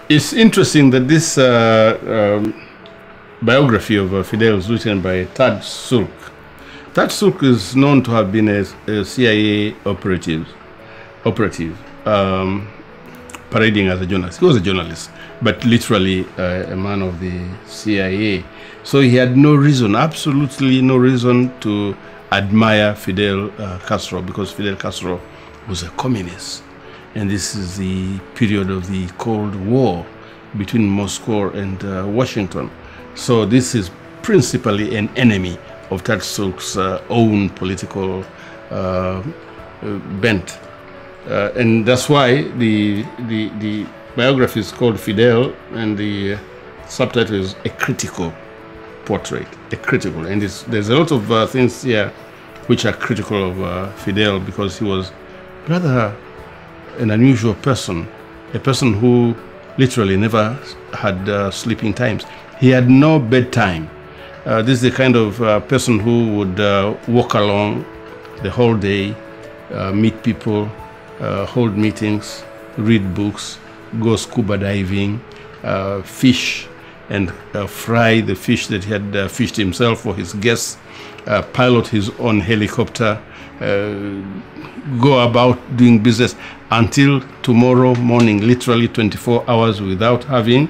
It's interesting that this biography of Fidel is written by Tad Sulk. Tad Sulk is known to have been a CIA operative, parading as a journalist. He was a journalist, but literally a man of the CIA. So he had no reason, absolutely no reason to admire Fidel Castro, because Fidel Castro was a communist. And this is the period of the Cold War between Moscow and Washington. So this is principally an enemy of Tad Sulk's own political bent. And that's why the biography is called Fidel, and the subtitle is A Critical Portrait, and there's a lot of things here which are critical of Fidel, because he was rather an unusual person, a person who literally never had sleeping times. He had no bedtime. This is the kind of person who would walk along the whole day, meet people, hold meetings, read books, go scuba diving, fish and fry the fish that he had fished himself for his guests, pilot his own helicopter, go about doing business until tomorrow morning, literally 24 hours without having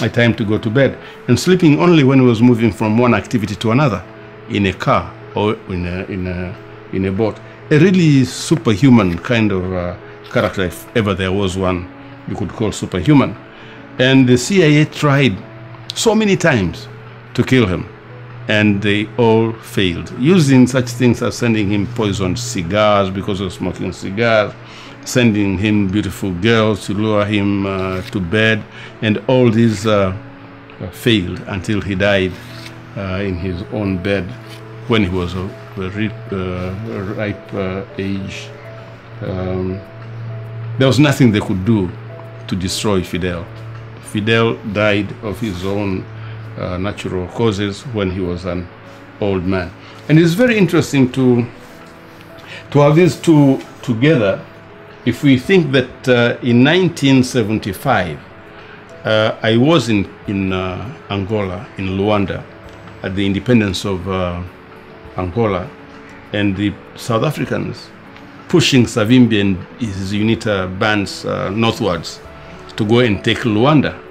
a time to go to bed, and sleeping only when he was moving from one activity to another, in a car or in a boat. A really superhuman kind of character, if ever there was one you could call superhuman. And the CIA tried so many times to kill him, and they all failed, using such things as sending him poisoned cigars because of smoking cigars, sending him beautiful girls to lure him to bed, and all these failed until he died in his own bed when he was a ripe age. There was nothing they could do to destroy Fidel. Fidel died of his own natural causes when he was an old man. And it's very interesting to have these two together. If we think that in 1975, I was in Angola, in Luanda, at the independence of Angola, and the South Africans pushing Savimbi and his UNITA bands northwards to go and take Luanda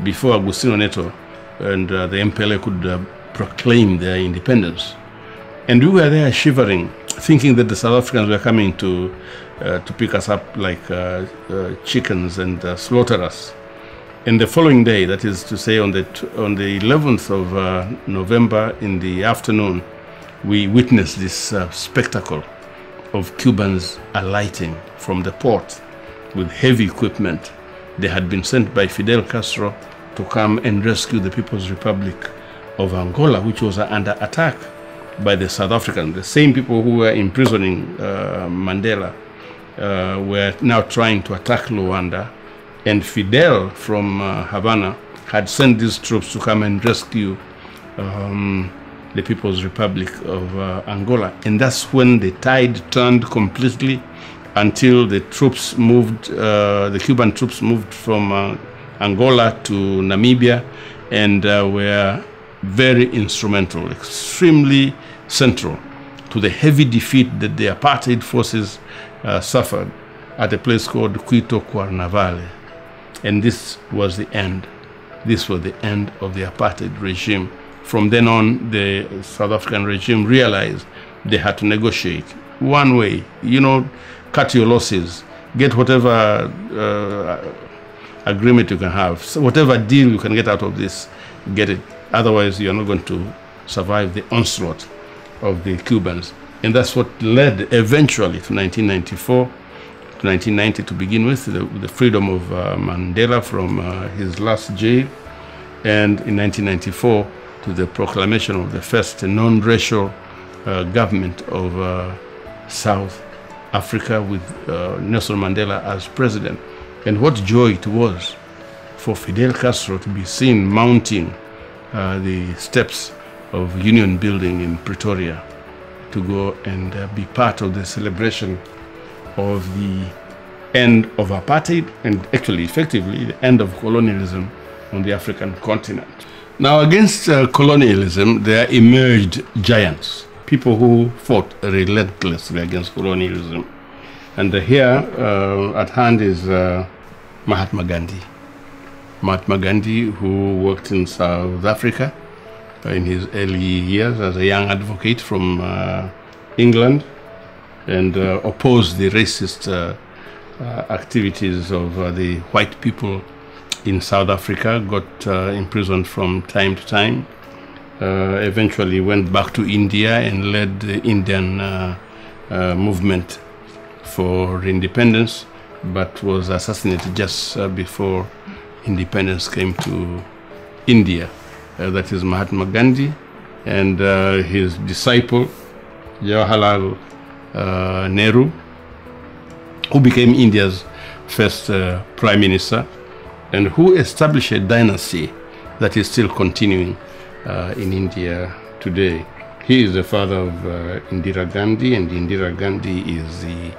before Agostinho Neto and the MPLA could proclaim their independence. And we were there shivering, thinking that the South Africans were coming to pick us up like chickens and slaughter us. And the following day, that is to say on the 11th of November in the afternoon, we witnessed this spectacle of Cubans alighting from the port with heavy equipment. They had been sent by Fidel Castro to come and rescue the People's Republic of Angola, which was under attack by the South Africans. The same people who were imprisoning Mandela were now trying to attack Luanda, and Fidel from Havana had sent these troops to come and rescue the People's Republic of Angola. And that's when the tide turned completely, until the troops moved, the Cuban troops moved from Angola to Namibia, and were very instrumental, extremely central to the heavy defeat that the apartheid forces suffered at a place called Quito Cuernavaca. And this was the end. This was the end of the apartheid regime. From then on, the South African regime realized they had to negotiate one way, you know, cut your losses, get whatever agreement you can have, so whatever deal you can get out of this, get it. Otherwise, you're not going to survive the onslaught of the Cubans. And that's what led eventually to 1994, to 1990 to begin with, the freedom of Mandela from his last jail, and in 1994 to the proclamation of the first non-racial government of South Africa with Nelson Mandela as president. And what joy it was for Fidel Castro to be seen mounting the steps of Union Building in Pretoria to go and be part of the celebration of the end of apartheid and actually effectively the end of colonialism on the African continent. Now, against colonialism, there emerged giants, people who fought relentlessly against colonialism. And here at hand is Mahatma Gandhi. Mahatma Gandhi, who worked in South Africa in his early years as a young advocate from England, and opposed the racist activities of the white people in South Africa, got imprisoned from time to time, eventually went back to India and led the Indian movement for independence, but was assassinated just before independence came to India. That is Mahatma Gandhi, and his disciple Jawaharlal Nehru, who became India's first prime minister, and who established a dynasty that is still continuing in India today. He is the father of Indira Gandhi, and Indira Gandhi is the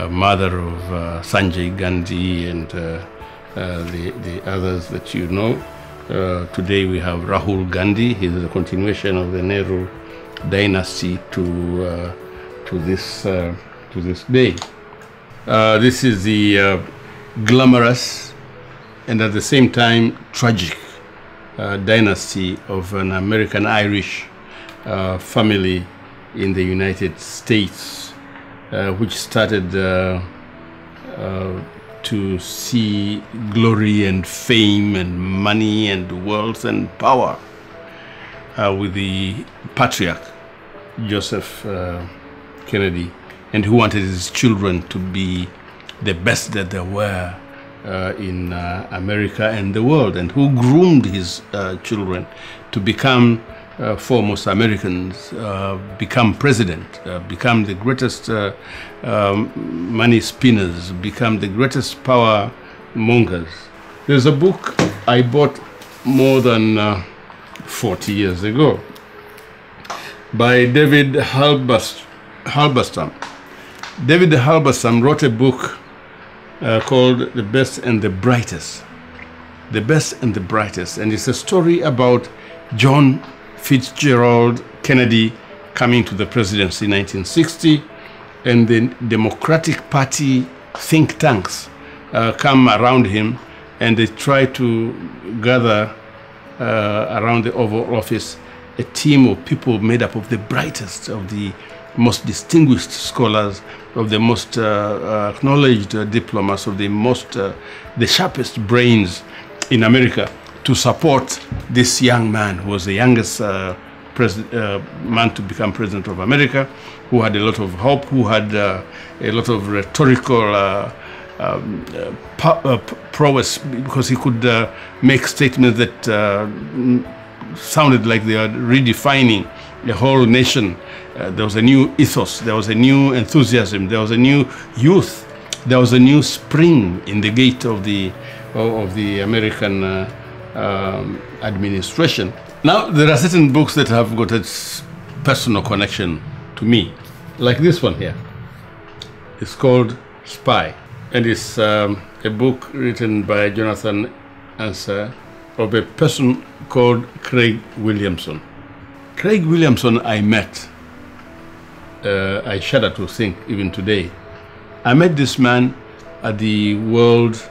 mother of Sanjay Gandhi and the others that you know. Today we have Rahul Gandhi. He is a continuation of the Nehru dynasty to this day. This is the glamorous and at the same time tragic dynasty of an American-Irish family in the United States, which started to see glory and fame and money and wealth and power with the patriarch Joseph Kennedy, and who wanted his children to be the best that there were in America and the world, and who groomed his children to become foremost Americans, become president, become the greatest money spinners, become the greatest power mongers. There's a book I bought more than 40 years ago by David Halberstam. David Halberstam wrote a book called The Best and the Brightest. The Best and the Brightest. And it's a story about John Fitzgerald Kennedy coming to the presidency in 1960, and the Democratic Party think tanks come around him, and they try to gather around the Oval Office a team of people made up of the brightest, of the most distinguished scholars, of the most acknowledged diplomats, of the sharpest brains in America, to support this young man who was the youngest man to become president of America, who had a lot of hope, who had a lot of rhetorical prowess, because he could make statements that sounded like they are redefining the whole nation. There was a new ethos, there was a new enthusiasm, there was a new youth, there was a new spring in the gate of the American administration. Now, there are certain books that have got a personal connection to me, like this one here. It's called Spy, and it's a book written by Jonathan Answer of a person called Craig Williamson. Craig Williamson I met, I shudder to think even today, I met this man at the World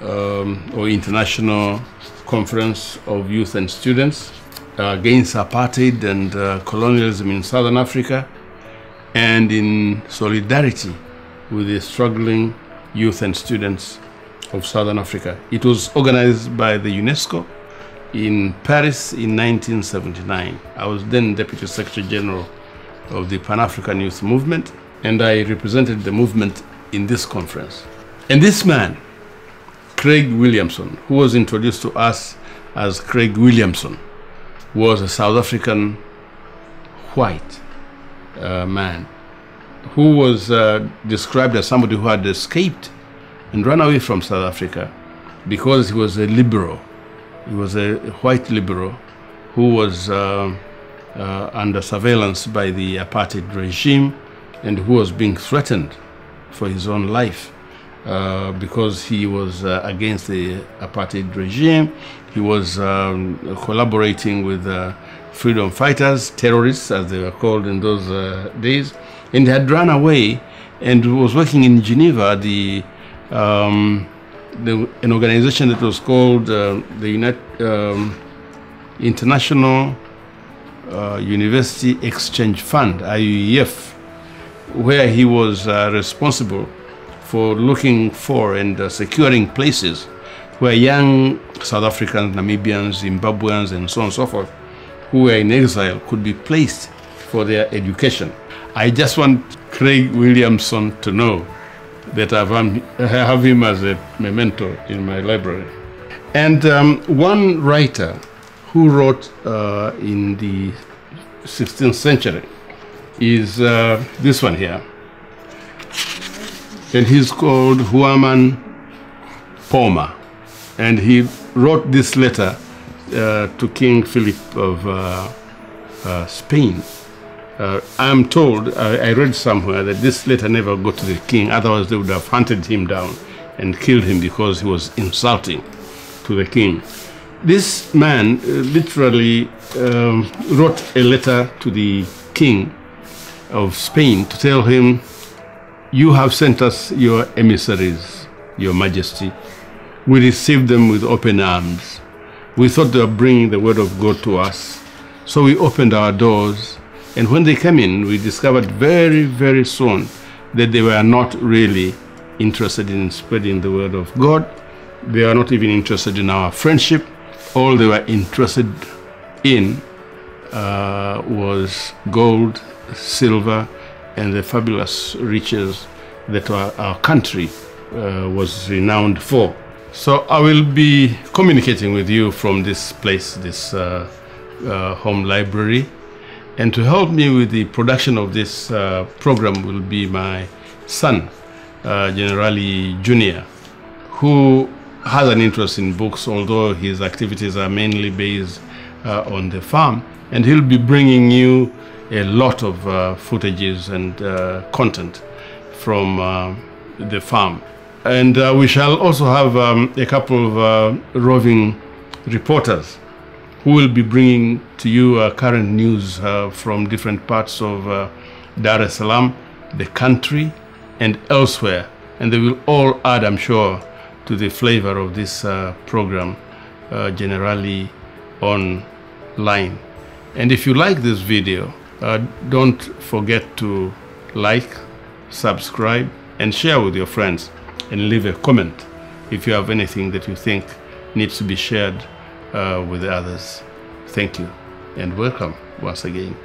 or International Conference of Youth and Students against apartheid and colonialism in Southern Africa, and in solidarity with the struggling youth and students of Southern Africa. It was organized by the UNESCO in Paris in 1979. I was then Deputy Secretary General of the Pan-African Youth Movement, and I represented the movement in this conference. And this man, Craig Williamson, who was introduced to us as Craig Williamson, was a South African white man who was described as somebody who had escaped and run away from South Africa because he was a liberal. He was a white liberal who was under surveillance by the apartheid regime and who was being threatened for his own life. because he was against the apartheid regime. He was collaborating with freedom fighters, terrorists as they were called in those days, and had run away and was working in Geneva, an organization that was called the International University Exchange Fund, IUEF, where he was responsible for looking for and securing places where young South Africans, Namibians, Zimbabweans, and so on and so forth, who were in exile, could be placed for their education. I just want Craig Williamson to know that I have him as a memento in my library. And one writer who wrote in the 16th century is this one here. And he's called Huaman Poma. And he wrote this letter to King Philip of Spain. I'm told, I read somewhere, that this letter never got to the king, otherwise they would have hunted him down and killed him because he was insulting to the king. This man literally wrote a letter to the king of Spain to tell him, "You have sent us your emissaries, your majesty. We received them with open arms. We thought they were bringing the word of God to us. So we opened our doors, and when they came in, we discovered very, very soon that they were not really interested in spreading the word of God. They are not even interested in our friendship. All they were interested in was gold, silver, and the fabulous riches that our country was renowned for." So I will be communicating with you from this place, this home library. And to help me with the production of this program will be my son, Jenerali Jr, who has an interest in books, although his activities are mainly based on the farm. And he'll be bringing you a lot of footages and content from the farm. And we shall also have a couple of roving reporters who will be bringing to you current news from different parts of Dar es Salaam, the country, and elsewhere. And they will all add, I'm sure, to the flavor of this program, Jenerali Online. And if you like this video, don't forget to like, subscribe, and share with your friends, and leave a comment if you have anything that you think needs to be shared with others. Thank you and welcome once again.